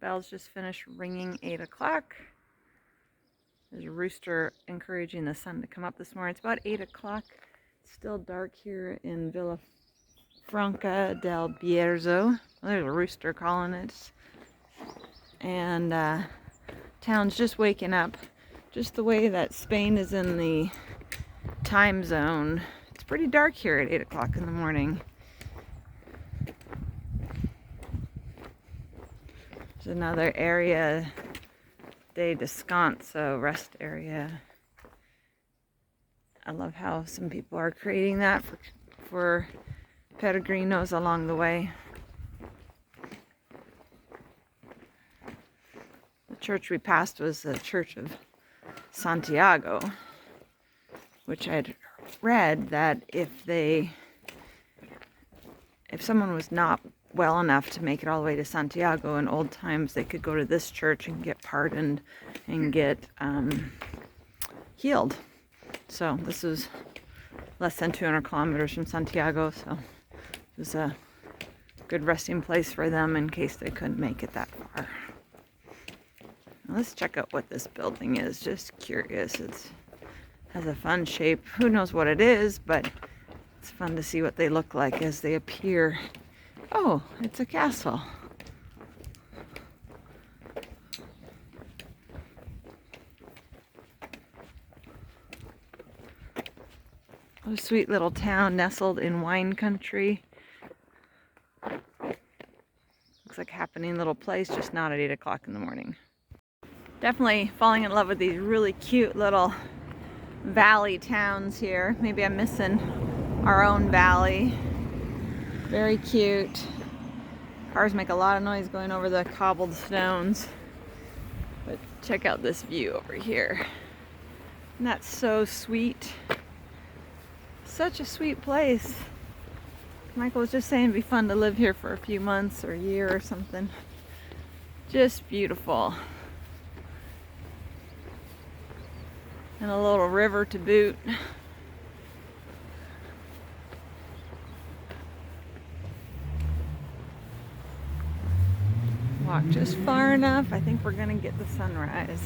Bells just finished ringing 8 o'clock. There's a rooster encouraging the sun to come up this morning. It's about 8 o'clock. It's still dark here in Villafranca del Bierzo. Well, there's a rooster calling it. And town's just waking up. Just the way that Spain is in the time zone. It's pretty dark here at 8 o'clock in the morning. There's another area de descanso, rest area. I love how some people are creating that for peregrinos along the way. The church we passed was the Church of Santiago, which I'd read that if someone was not well enough to make it all the way to Santiago in old times, they could go to this church and get pardoned and get healed. So this is less than 200 kilometers from Santiago, so it was a good resting place for them in case they couldn't make it that far. Now let's check out what this building is. Just curious. It has a fun shape. Who knows what it is, but it's fun to see what they look like as they appear. Oh, it's a castle. A sweet little town nestled in wine country. Looks like a happening little place, just not at 8 o'clock in the morning. Definitely falling in love with these really cute little valley towns here. Maybe I'm missing our own valley. Very cute. Cars make a lot of noise going over the cobbled stones. But check out this view over here. And that's so sweet. Such a sweet place. Michael was just saying it'd be fun to live here for a few months or a year or something. Just beautiful. And a little river to boot. Walk just far enough. I think we're gonna get the sunrise.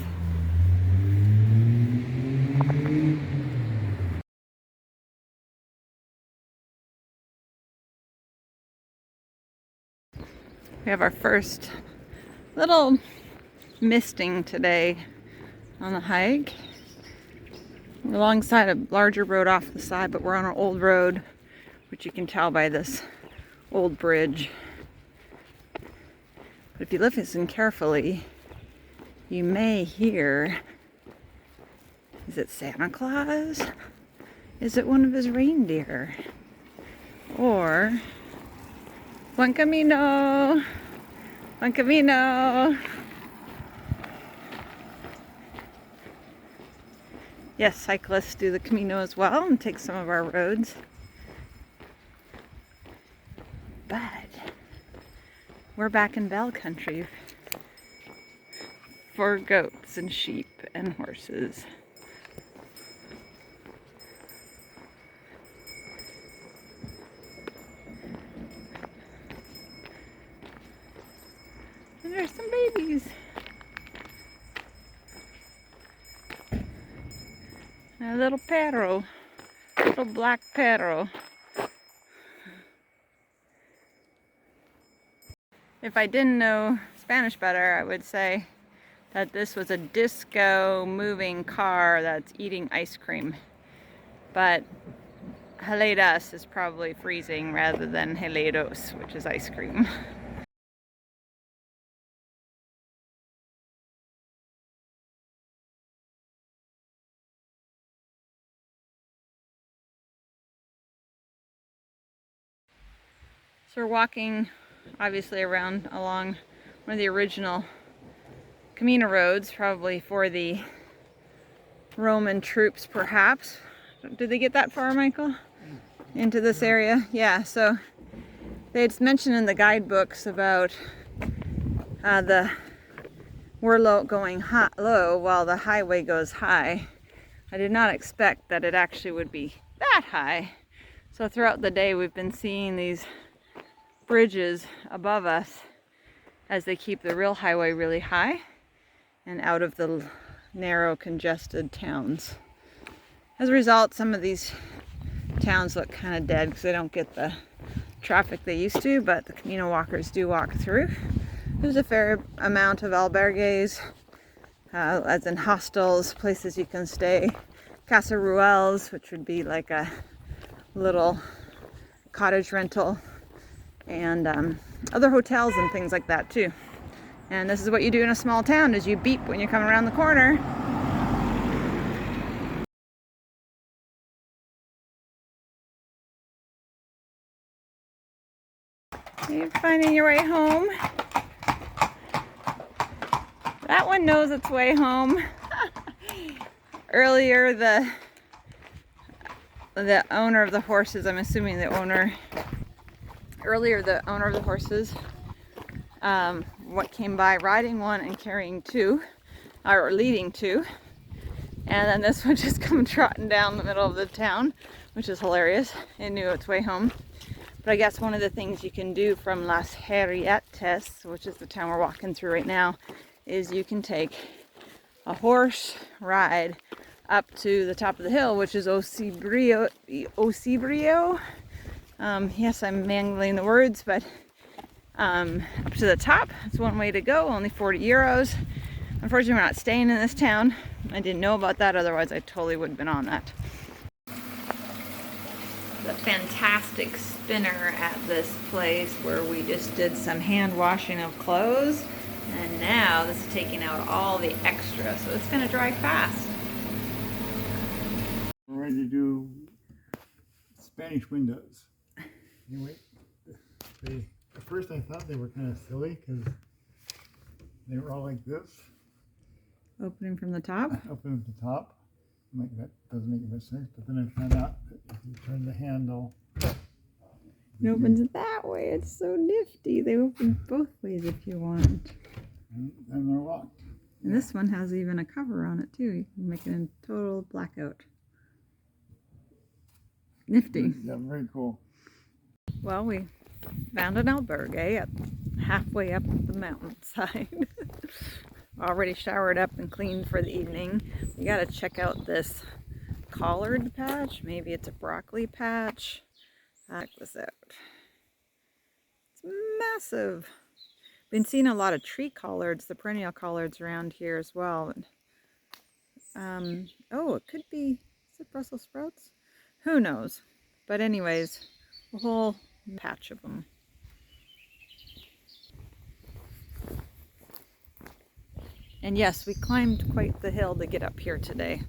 We have our first little misting today on the hike. We're alongside a larger road off the side, but we're on an old road, which you can tell by this old bridge. But if you listen carefully, you may hear, is it Santa Claus? Is it one of his reindeer? Or, Buen Camino! Buen Camino! Yes, cyclists do the Camino as well and take some of our roads. But we're back in Bell country for goats and sheep and horses. And there's some babies. A little perro, little black perro. If I didn't know Spanish better, I would say that this was a disco moving car that's eating ice cream. But Heladas is probably freezing rather than helados, which is ice cream. So we're walking, obviously, along one of the original Camino Rhodes, probably for the Roman troops, perhaps. Did they get that far, Michael? Into this area? Yeah, so they had mentioned in the guidebooks about we're low going low while the highway goes high. I did not expect that it actually would be that high. So throughout the day we've been seeing these bridges above us as they keep the real highway really high and out of the narrow, congested towns. As a result, some of these towns look kind of dead because they don't get the traffic they used to, but the Camino walkers do walk through. There's a fair amount of albergues, as in hostels, places you can stay, casa rurales, which would be like a little cottage rental, and other hotels and things like that too. And this is what you do in a small town, is you beep when you come around the corner. You're finding your way home. That one knows its way home. Earlier, the owner of the horses, I'm assuming the owner of the horses what came by riding one and carrying two, or leading two, and then this one just come trotting down the middle of the town, which is hilarious. It knew its way home. But I guess one of the things you can do from Las Harrietas, which is the town we're walking through right now, is you can take a horse ride up to the top of the hill, which is Ocibrio. Yes, I'm mangling the words, but up to the top. It's one way to go, only 40 euros. Unfortunately, we're not staying in this town. I didn't know about that, otherwise I totally would have been on that. The fantastic spinner at this place where we just did some hand washing of clothes, and now this is taking out all the extra, so it's going to dry fast. We're ready to do Spanish windows. Anyway, at first I thought they were kind of silly because they were all like this. Opening from the top? Open at the top. Like that doesn't make much sense, but then I found out that if you turn the handle, it opens it that way. It's so nifty. They open both ways if you want. And they're locked. And this one has even a cover on it too. You can make it in total blackout. Nifty. Yeah, very cool. Well, we found an albergue at halfway up the mountainside. Already showered up and cleaned for the evening. We gotta check out this collard patch. Maybe it's a broccoli patch. Check this out. It's massive. Been seeing a lot of tree collards, the perennial collards around here as well. Oh, it could be, is it Brussels sprouts? Who knows? But anyways, a whole patch of them. And yes, we climbed quite the hill to get up here today.